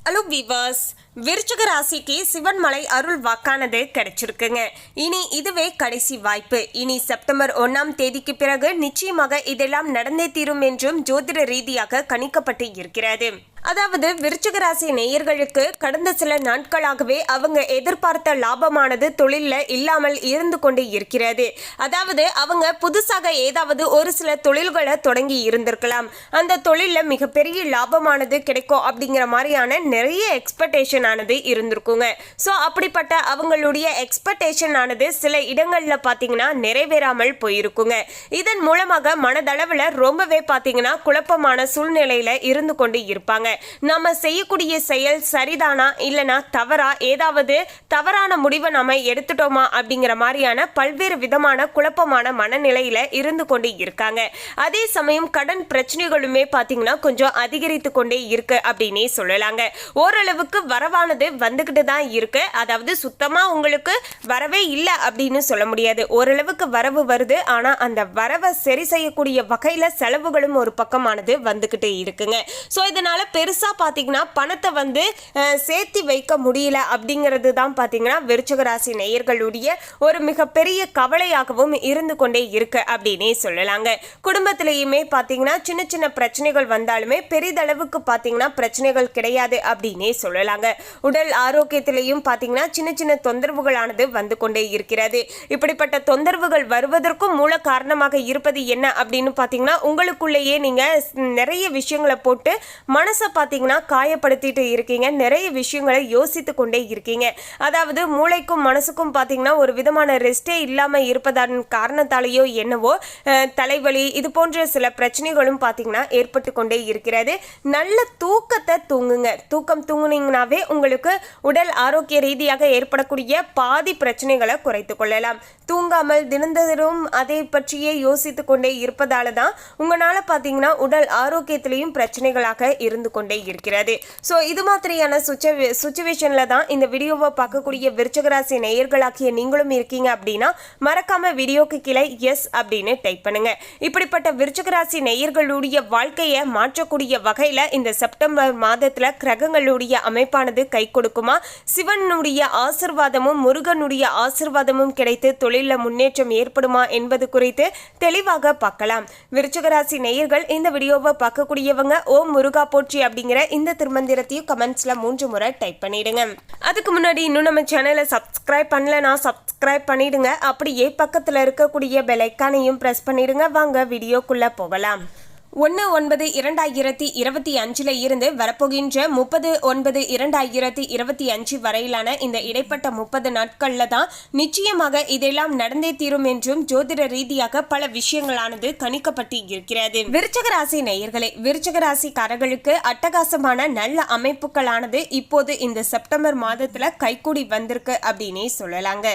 Hello viewers, விருச்சிக ராசிக்கு சிவன்மலை அருள் வாக்கானது கிடைச்சிருக்குங்க. இனி இதுவே கடைசி வாய்ப்பு. இனி செப்டம்பர் 1ஆம் தேதிக்கு பிறகு நிச்சயமாக இதெல்லாம் நடந்தே தீரும் என்றும் ஜோதிட ரீதியாக கணிக்கப்பட்டு இருக்கிறது. அதாவது விருச்சிக ராசி நேயர்களுக்கு கடந்த சில நாட்களாகவே அவங்க எதிர்பார்த்த லாபமானது தொழில்ல இல்லாமல் இருந்து கொண்டு இருக்கிறது. அதாவது அவங்க புதுசாக ஏதாவது ஒரு சில தொழில்களை தொடங்கி இருந்திருக்கலாம். அந்த தொழில்ல மிகப்பெரிய லாபமானது கிடைக்கும் அப்படிங்கிற மாதிரியான நிறைய எக்ஸ்பெக்டேஷன் ஆனது இருந்திருக்குங்க. ஸோ அப்படிப்பட்ட அவங்களுடைய எக்ஸ்பெக்டேஷன் ஆனது சில இடங்கள்ல பார்த்தீங்கன்னா நிறைவேறாமல் போயிருக்குங்க. இதன் மூலமாக மனதளவில் ரொம்பவே பார்த்தீங்கன்னா குழப்பமான சூழ்நிலையில இருந்து கொண்டு இருப்பாங்க. நம்ம செய்யக்கூடிய செயல் சரிதானா இல்லனா தவறா, ஏதாவது தவறான முடிவை நாம எடுத்துட்டோமா அப்படிங்கிற மாதிரியான பல்வேறு விதமான குழப்பமான மனநிலையில இருந்து கொண்டு இருக்காங்க. அதே சமயம் கடன் பிரச்சனைகளுமே பாத்தீங்கன்னா கொஞ்சம் அதிகரித்து கொண்டே இருக்கு அப்படின்னே சொல்லலாங்க. ஓரளவுக்கு வரவானது வந்துகிட்டு தான் இருக்கு. அதாவது சுத்தமா உங்களுக்கு வரவே இல்லை அப்படின்னு சொல்ல முடியாது. ஓரளவுக்கு வரவு வருது. ஆனா அந்த வரவை சரி செய்யக்கூடிய வகையில செலவுகளும் ஒரு பக்கமானது வந்துகிட்டே இருக்குங்க. ஸோ இதனால பெருசா பாத்தீங்கன்னா பணத்தை சேர்த்தி வைக்க முடியல அப்படிங்கிறது தான் பாத்தீங்கன்னா விருச்சிக ராசி நேயர்களுடைய ஒரு மிகப்பெரிய கவலையாகவும் இருந்து கொண்டே இருக்கு அப்படின்னே சொல்லலாங்க. குடும்பத்திலேயுமே பாத்தீங்கன்னா சின்ன சின்ன பிரச்சனைகள் வந்தாலுமே பெரிதளவுக்கு பாத்தீங்கன்னா பிரச்சனைகள் கிடையாது அப்படின்னே சொல்லலாங்க. உடல் ஆரோக்கியத்திலையும் பாத்தீங்கன்னா சின்ன சின்ன தொந்தரவுகளானது வந்து கொண்டே இருக்கிறது. இப்படிப்பட்ட தொந்தரவுகள் வருவதற்கும் மூல காரணமாக இருப்பது என்ன அப்படின்னு பாத்தீங்கன்னா உங்களுக்குள்ளேயே நீங்க நிறைய விஷயங்களை போட்டு மனசை பார்த்தீங்கன்னா காயப்படுத்திட்டு இருக்கீங்க. நிறைய விஷயங்களை யோசித்து கொண்டே இருக்கீங்க. அதாவது மூளைக்கும் மனசுக்கும் பார்த்தீங்கன்னா ஒரு விதமான ரெஸ்டே இல்லாமல் இருப்பதன் காரணத்தாலேயோ என்னவோ தலைவலி இது போன்ற சில பிரச்சனைகளும் பார்த்தீங்கன்னா ஏற்பட்டு கொண்டே இருக்கிறது. நல்ல தூக்கத்தை தூங்குங்க. தூக்கம் தூங்குனீங்கன்னாவே உங்களுக்கு உடல் ஆரோக்கிய ரீதியாக ஏற்படக்கூடிய பாதி பிரச்சனைகளை குறைத்து கொள்ளலாம். தூங்காமல் தினந்தோறும் அதை பற்றியே யோசித்து கொண்டே இருப்பதால தான் உங்களால் பார்த்தீங்கன்னா உடல் ஆரோக்கியத்திலையும் பிரச்சனைகளாக இருந்து கொண்டே இருக்கிறது. ஸோ இது மாதிரியான சுச்சுவேஷன்ல தான் இந்த வீடியோவை பார்க்கக்கூடிய விருச்சிக ராசி நேயர்களாகிய நீங்களும் இருக்கீங்க அப்படின்னா மறக்காம வீடியோக்கு கீழே எஸ் அப்படின்னு டைப் பண்ணுங்க. இப்படிப்பட்ட விருச்சிக ராசி நேயர்களுடைய வாழ்க்கையை மாற்றக்கூடிய வகையில இந்த செப்டம்பர் மாதத்துல கிரகங்களுடைய அமைப்பானது கை கொடுக்குமா, சிவனுடைய ஆசிர்வாதமும் முருகனுடைய ஆசிர்வாதமும் கிடைத்து தொழில முன்னேற்றம் ஏற்படுமா என்பது குறித்து தெளிவாக பார்க்கலாம். விருச்சிக ராசி நேயர்கள் இந்த வீடியோவை பார்க்கக்கூடியவங்க ஓம் முருகா போற்றி அப்படிங்கிற இந்த திருமந்திரத்தையும் கமெண்ட்ஸ்ல 3 முறை டைப் பண்ணிடுங்க. அதுக்கு முன்னாடி இன்னும் நம்ம சேனலை சப்ஸ்கிரைப் பண்ணலனா சப்ஸ்கிரைப் பண்ணிடுங்க. அப்படியே பக்கத்துல இருக்கக்கூடிய பெல் ஐகானையும் பிரஸ் பண்ணிடுங்க. வாங்க வீடியோக்குள்ள போகலாம். 1/9/2025 இருந்து வரப்போகின்ற 30/9/2025 வரையிலான இந்த இடைப்பட்ட 30 நாட்கள்ல தான் நிச்சயமாக இதெல்லாம் நடந்தே தீரும் என்றும் ஜோதிட ரீதியாக பல விஷயங்களானது கணிக்கப்பட்டு இருக்கிறது. விருச்சிக ராசி நேயர்களே, விருச்சிக ராசிக்காரர்களுக்கு அட்டகாசமான நல்ல அமைப்புகளானது இப்போது இந்த செப்டம்பர் மாதத்துல கைகூடி வந்திருக்கு அப்படின்னே சொல்லலாங்க.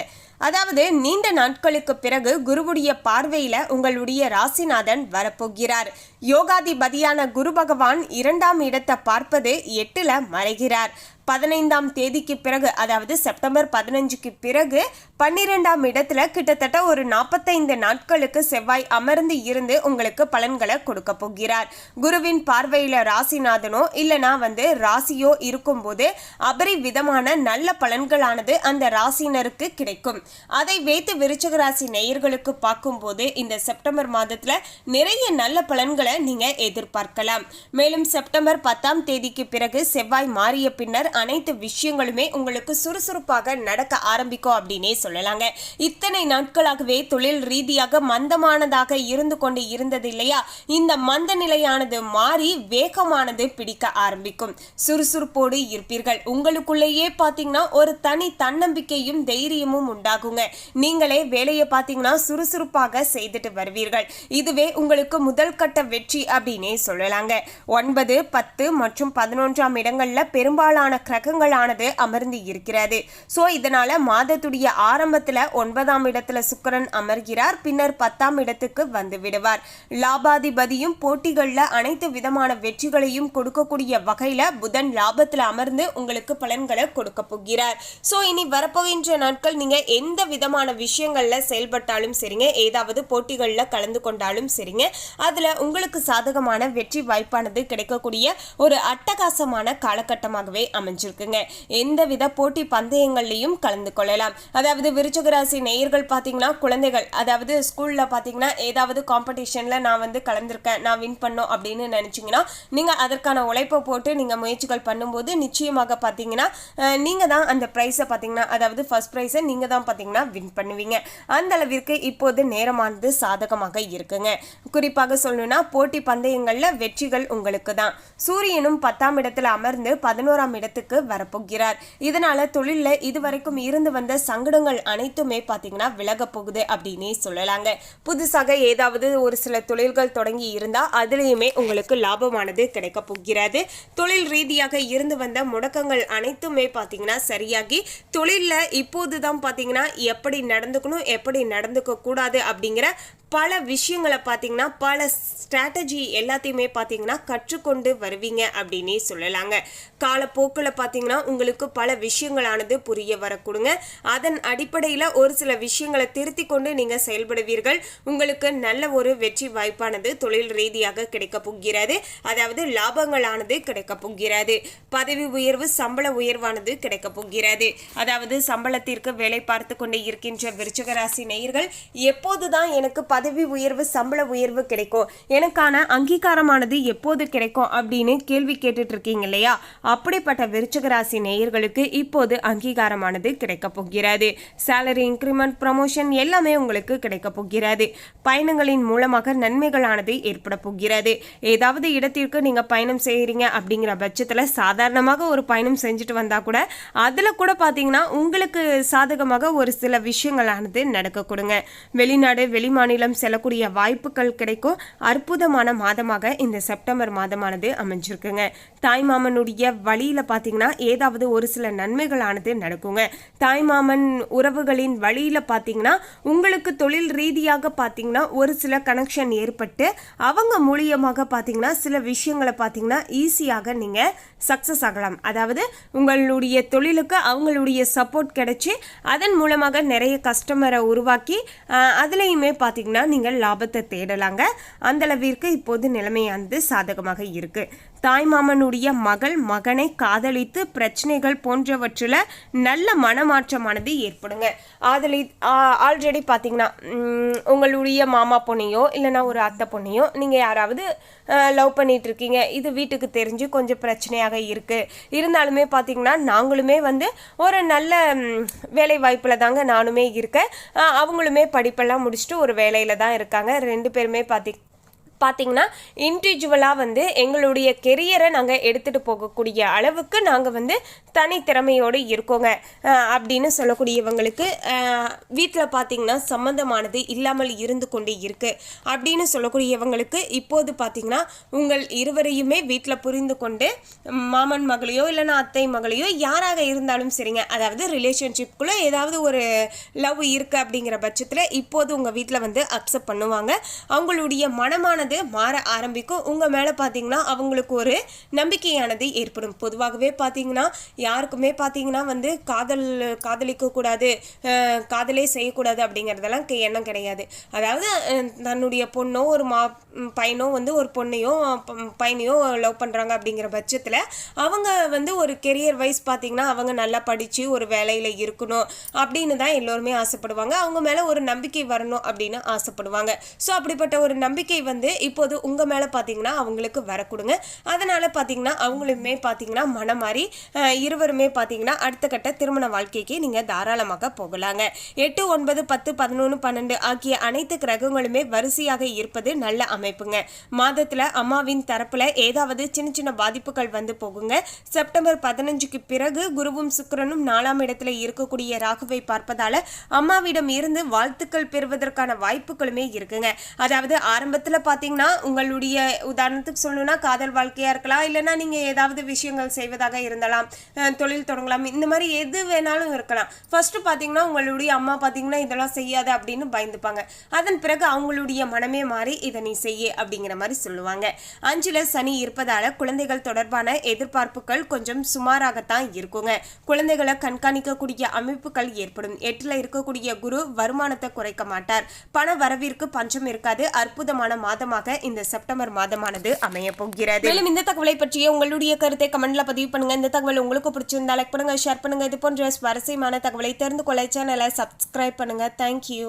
அதாவது நீண்ட நாட்களுக்கு பிறகு குருவுடைய பார்வையில உங்களுடைய ராசிநாதன் வரப்போகிறார். யோகாதிபதியான குரு பகவான் 2ஆம் இடத்தை பார்ப்பது 8ல மறைகிறார். 15ஆம் தேதிக்கு பிறகு, அதாவது செப்டம்பர் 15க்கு பிறகு 12ஆம் இடத்துல கிட்டத்தட்ட ஒரு 45 நாட்களுக்கு செவ்வாய் அமர்ந்து இருந்து உங்களுக்கு பலன்களை கொடுக்க போகிறார். குருவின் பார்வையில ராசிநாதனோ இல்லனா ராசியோ இருக்கும்போது அபரிவிதமான நல்ல பலன்களானது அந்த ராசினருக்கு கிடைக்கும். அதை வைத்து விருச்சிக ராசி நேயர்களுக்கு பார்க்கும்போது இந்த செப்டம்பர் மாதத்துல நிறைய நல்ல பலன்களை நீங்க எதிர்பார்க்கலாம். மேலும் செப்டம்பர் 10ஆம் தேதிக்கு பிறகு செவ்வாய் மாறிய பின்னர் அனைத்து விஷயங்களுமே உங்களுக்கு சுறுசுறுப்பாக நடக்க ஆரம்பிக்கும் அப்படின்னே சொல்லலாங்க. இத்தனை நாட்களாகவே தொழில் ரீதியாக மந்தமானதாக இருந்து கொண்டு இருந்தது இல்லையா, இந்த மந்த நிலையானது மாறி வேகமானது பிடிக்க ஆரம்பிக்கும். சுறுசுறுப்போடு இருப்பீர்கள். உங்களுக்குள்ளேயே பாத்தீங்கன்னா ஒரு தனி தன்னம்பிக்கையும் தைரியமும் உண்டாகுங்க. நீங்களே வேலையை பாத்தீங்கன்னா சுறுசுறுப்பாக செய்துட்டு வருவீர்கள். இதுவே உங்களுக்கு முதல் கட்ட வெற்றி அப்படின்னே சொல்லலாங்க. 9, 10 மற்றும் 11ஆம் இடங்கள்ல பெரும்பாலான கிரகங்களானது அமர்ந்து இருக்கிறது. ஸோ இதனால மாதத்துடைய ஆரம்பத்தில் 9ஆம் இடத்துல சுக்கிரன் அமர்கிறார், பின்னர் 10ஆம் இடத்துக்கு வந்து விடுவார். லாபாதிபதியும் போட்டிகளில் அனைத்து விதமான வெற்றிகளையும் கொடுக்கக்கூடிய வகையில் புதன் லாபத்தில் அமர்ந்து உங்களுக்கு பலன்களை கொடுக்க போகிறார். ஸோ இனி வரப்போகின்ற நாட்கள் நீங்கள் எந்த விதமான விஷயங்களில் செயல்பட்டாலும் சரிங்க, ஏதாவது போட்டிகளில் கலந்து கொண்டாலும் சரிங்க, அதில் உங்களுக்கு சாதகமான வெற்றி வாய்ப்பானது கிடைக்கக்கூடிய ஒரு அட்டகாசமான காலகட்டமாகவே அமைஞ்சிருக்குங்க. எந்தவித போட்டி பந்தயங்கள்லையும் கலந்து கொள்ளலாம். அதாவது விருச்சிக ராசி நேயர்கள் பார்த்தீங்கன்னா குழந்தைகள், அதாவது ஸ்கூலில் பார்த்தீங்கன்னா ஏதாவது காம்படிஷனில் நான் வந்து கலந்துருக்கேன், நான் வின் பண்ணோம் அப்படின்னு நினச்சிங்கன்னா நீங்கள் அதற்கான உழைப்பை போட்டு நீங்கள் முயற்சிகள் பண்ணும்போது நிச்சயமாக பார்த்தீங்கன்னா நீங்கள் தான் அந்த ப்ரைஸை பார்த்தீங்கன்னா, அதாவது ஃபர்ஸ்ட் ப்ரைஸை நீங்கள் தான் பார்த்தீங்கன்னா வின் பண்ணுவீங்க. அந்த அளவிற்கு இப்போது நேரமானது சாதகமாக இருக்குங்க. குறிப்பாக சொல்லணும்னா போட்டி பந்தயங்களில் வெற்றிகள் உங்களுக்கு தான். சூரியனும் 10ஆம் இடத்துல அமர்ந்து 11ஆம் இடத்துக்கு வரப்போகிறார். இதனால தொழிலில் இதுவரைக்கும் இருந்து வந்த சங்கடங்கள் அனைத்துமே பார்த்தீங்கன்னா விலக போகுது அப்படின்னே சொல்லலாங்க. புதுசாக ஏதாவது ஒரு சில தொழில்கள் தொடங்கி இருந்தால் அதுலேயுமே உங்களுக்கு லாபமானது கிடைக்க போகிறது. தொழில் ரீதியாக இருந்து வந்த முடக்கங்கள் அனைத்துமே பார்த்தீங்கன்னா சரியாகி தொழிலில் இப்போது தான் பார்த்தீங்கன்னா எப்படி நடந்துக்கணும் எப்படி நடந்துக்க கூடாது அப்படிங்கிற பல விஷயங்களை பார்த்தீங்கன்னா பல ஸ்ட்ராட்டஜி எல்லாத்தையுமே பார்த்தீங்கன்னா கற்றுக்கொண்டு வருவீங்க அப்படின்னே சொல்லலாங்க. காலப்போக்கில் பார்த்தீங்கன்னா உங்களுக்கு பல விஷயங்களானது புரிய வரக்கூடுங்க. அதன் அடிப்படையில் ஒரு சில விஷயங்களை திருத்தி கொண்டு நீங்கள் செயல்படுவீர்கள். உங்களுக்கு நல்ல ஒரு வெற்றி வாய்ப்பானது தொழில் ரீதியாக கிடைக்க போகிறது. அதாவது லாபங்களானது கிடைக்க போகிறது. பதவி உயர்வு சம்பள உயர்வானது கிடைக்க போகிறது. அதாவது சம்பளத்திற்கு வேலை பார்த்து கொண்டு இருக்கின்ற விருச்சிக ராசி நேயர்கள் எப்போதுதான் எனக்கு பதவி உயர்வு சம்பள உயர்வு கிடைக்கும், எனக்கான அங்கீகாரமானது எப்போது கிடைக்கும் அப்படின்னு கேள்வி கேட்டுட்டு இருக்கீங்க இல்லையா? அப்படிப்பட்ட விருச்சிக ராசி நேயர்களுக்கு இப்போது அங்கீகாரமானது கிடைக்க போகிறது. சேலரி இன்க்ரிமெண்ட் ப்ரமோஷன் எல்லாமே உங்களுக்கு கிடைக்க போகிறது. பயணங்களின் மூலமாக நன்மைகளானது ஏற்பட போகிறது. ஏதாவது இடத்திற்கு நீங்க பயணம் செய்யறீங்க அப்படிங்கிற பட்சத்தில் சாதாரணமாக ஒரு பயணம் செஞ்சுட்டு வந்தா கூட அதில் கூட பார்த்தீங்கன்னா உங்களுக்கு சாதகமாக ஒரு சில விஷயங்களானது நடக்க கொடுங்க. வெளிநாடு வெளிமாநிலம் செல்லக்கூடிய வாய்ப்புகள் கிடைக்கும். அற்புதமான மாதமாக இந்த செப்டம்பர் மாதமானது அமைஞ்சிருக்குங்க. தாய்மாமனுடைய வழியில பார்த்தீங்கன்னா ஏதாவது ஒரு சில நன்மைகளானது நடக்குங்க. தாய்மாமன் உறவுகளின் வழியில பார்த்தீங்கன்னா உங்களுக்கு தொழில் ரீதியாக பார்த்தீங்கன்னா ஒரு சில கனெக்ஷன் ஏற்பட்டு அவங்க மூலியமாக பார்த்தீங்கன்னா சில விஷயங்களை பார்த்தீங்கன்னா ஈஸியாக நீங்க சக்சஸ் ஆகலாம். அதாவது உங்களுடைய தொழிலுக்கு அவங்களுடைய சப்போர்ட் கிடைச்சி அதன் மூலமாக நிறைய கஸ்டமரை உருவாக்கி அதுலேயுமே பார்த்தீங்கன்னா நீங்கள் லாபத்தை தேடலாங்க. அந்த அளவிற்கு இப்போது நிலைமையானது சாதகமாக இருக்கு. தாய்மாமனுடைய மகனை காதலித்து பிரச்சனைகள் போன்றவற்றில் நல்ல மனமாற்றமானது ஏற்படுங்க. ஆல்ரெடி பார்த்தீங்கன்னா உங்களுடைய மாமா பொண்ணையோ இல்லைனா ஒரு அத்தை பொண்ணையோ நீங்கள் யாராவது லவ் பண்ணிட்டு இருக்கீங்க, இது வீட்டுக்கு தெரிஞ்சு கொஞ்சம் பிரச்சனையாக இருக்குது. இருந்தாலுமே பார்த்தீங்கன்னா நாங்களுமே வந்து ஒரு நல்ல வேலை வாய்ப்பில் தாங்க நானுமே இருக்கேன், அவங்களுமே படிப்பெல்லாம் முடிச்சுட்டு ஒரு வேலையில் தான் இருக்காங்க. 2 பேருமே பார்த்தீங்கன்னா இண்டிவிஜுவலாக வந்து எங்களுடைய கெரியரை நாங்கள் எடுத்துகிட்டு போகக்கூடிய அளவுக்கு நாங்கள் வந்து தனித்திறமையோடு இருக்கோங்க அப்படின்னு சொல்லக்கூடியவங்களுக்கு வீட்டில் பார்த்தீங்கன்னா சம்மந்தமானது இல்லாமல் இருந்து கொண்டு இருக்குது அப்படின்னு சொல்லக்கூடியவங்களுக்கு இப்போது பார்த்தீங்கன்னா உங்கள் இருவரையுமே வீட்டில் புரிந்து கொண்டு மாமன் மகளையோ இல்லைன்னா அத்தை மகளையோ யாராக இருந்தாலும் சரிங்க, அதாவது ரிலேஷன்ஷிப்குள்ளே ஏதாவது ஒரு லவ் இருக்குது அப்படிங்கிற பட்சத்தில் இப்போது உங்கள் வீட்டில் வந்து அக்செப்ட் பண்ணுவாங்க. அவங்களுடைய மனமானது மாற ஆரம்பிக்கும். உங்க மேல பாத்தீங்கன்னா அவங்களுக்கு ஒரு நம்பிக்கையானது ஏற்படும். பொதுவாகவே பாத்தீங்கன்னா யாருக்குமே பாத்தீங்கன்னா வந்து காதலிக்க கூடாது, காதலே செய்யக்கூடாது அப்படிங்கறதெல்லாம் எண்ணம் கிடையாது. அதாவது தன்னுடைய பொண்ணோ ஒரு பையனோ வந்து ஒரு பொண்ணையோ பையனையோ லவ் பண்றாங்க அப்படிங்கிற பட்சத்துல அவங்க வந்து ஒரு கெரியர் வைஸ் பாத்தீங்கன்னா அவங்க நல்லா படிச்சு ஒரு வேலையில இருக்கணும் அப்படின்னு தான் எல்லோருமே ஆசைப்படுவாங்க. அவங்க மேல ஒரு நம்பிக்கை வரணும் அப்படின்னு ஆசைப்படுவாங்க. ஸோ அப்படிப்பட்ட ஒரு நம்பிக்கை வந்து இப்போது உங்க மேல பாத்தீங்கன்னா அவங்களுக்கு வரக்கூடுங்க. அதனால பாத்தீங்கன்னா அவங்களுமே பாத்தீங்கன்னா மனம் மாறி இருவருமே பாத்தீங்கன்னா அடுத்த கட்ட திருமண வாழ்க்கைக்கு நீங்க தாராளமாக போகலாங்க. 8, 9, 10, 11, 12 ஆகிய அனைத்து கிரகங்களுமே வரிசையாக இருப்பது நல்ல அமைப்புங்க. மாதத்துல அம்மாவின் தரப்புல ஏதாவது சின்ன சின்ன பாதிப்புகள் வந்து போகுங்க. செப்டம்பர் 15க்கு பிறகு குருவும் சுக்கிரனும் 4ஆம் இடத்துல இருக்கக்கூடிய ராகுவை பார்ப்பதால அம்மாவிடம் இருந்து வாழ்த்துக்கள் பெறுவதற்கான வாய்ப்புகளுமே இருக்குங்க. அதாவது ஆரம்பத்துல பாத்தீங்கன்னா பார்த்தீங்கன்னா உங்களுடைய உதாரணத்துக்கு சொல்லணும்னா காதல் வாழ்க்கையாக இருக்கலாம், இல்லைன்னா நீங்கள் ஏதாவது விஷயங்கள் செய்வதாக இருந்தாலும், தொழில் தொடங்கலாம், இந்த மாதிரி எது வேணாலும் இருக்கலாம். ஃபர்ஸ்ட்டு பார்த்தீங்கன்னா உங்களுடைய அம்மா பார்த்தீங்கன்னா இதெல்லாம் செய்யாத அப்படின்னு பயந்துப்பாங்க. அதன் பிறகு அவங்களுடைய மனமே மாறி இதை நீ செய்ய அப்படிங்கிற மாதிரி சொல்லுவாங்க. 5ல் சனி இருப்பதால குழந்தைகள் தொடர்பான எதிர்பார்ப்புகள் கொஞ்சம் சுமாராகத்தான் இருக்குங்க. குழந்தைகளை கண்காணிக்கக்கூடிய அமைப்புகள் ஏற்படும். 8ல் இருக்கக்கூடிய குரு வருமானத்தை குறைக்க மாட்டார். பண வரவிற்கு பஞ்சம் இருக்காது. அற்புதமான மாதமாக இந்த செப்டம்பர் மாதமானது அமைய போகிறது. மேலும் இந்த தகவலை பற்றிய உங்களுடைய கருத்தை கமெண்ட்ல பதிவு பண்ணுங்க. இந்த தகவல் உங்களுக்கு பிடிச்சிருந்தா லைக் பண்ணுங்க, ஷேர் பண்ணுங்க. இது போன்ற சுவாரஸ்யமான தகவலை தெரிந்து கொள்ள சேனலை சப்ஸ்கிரைப் பண்ணுங்க. தேங்க்யூ.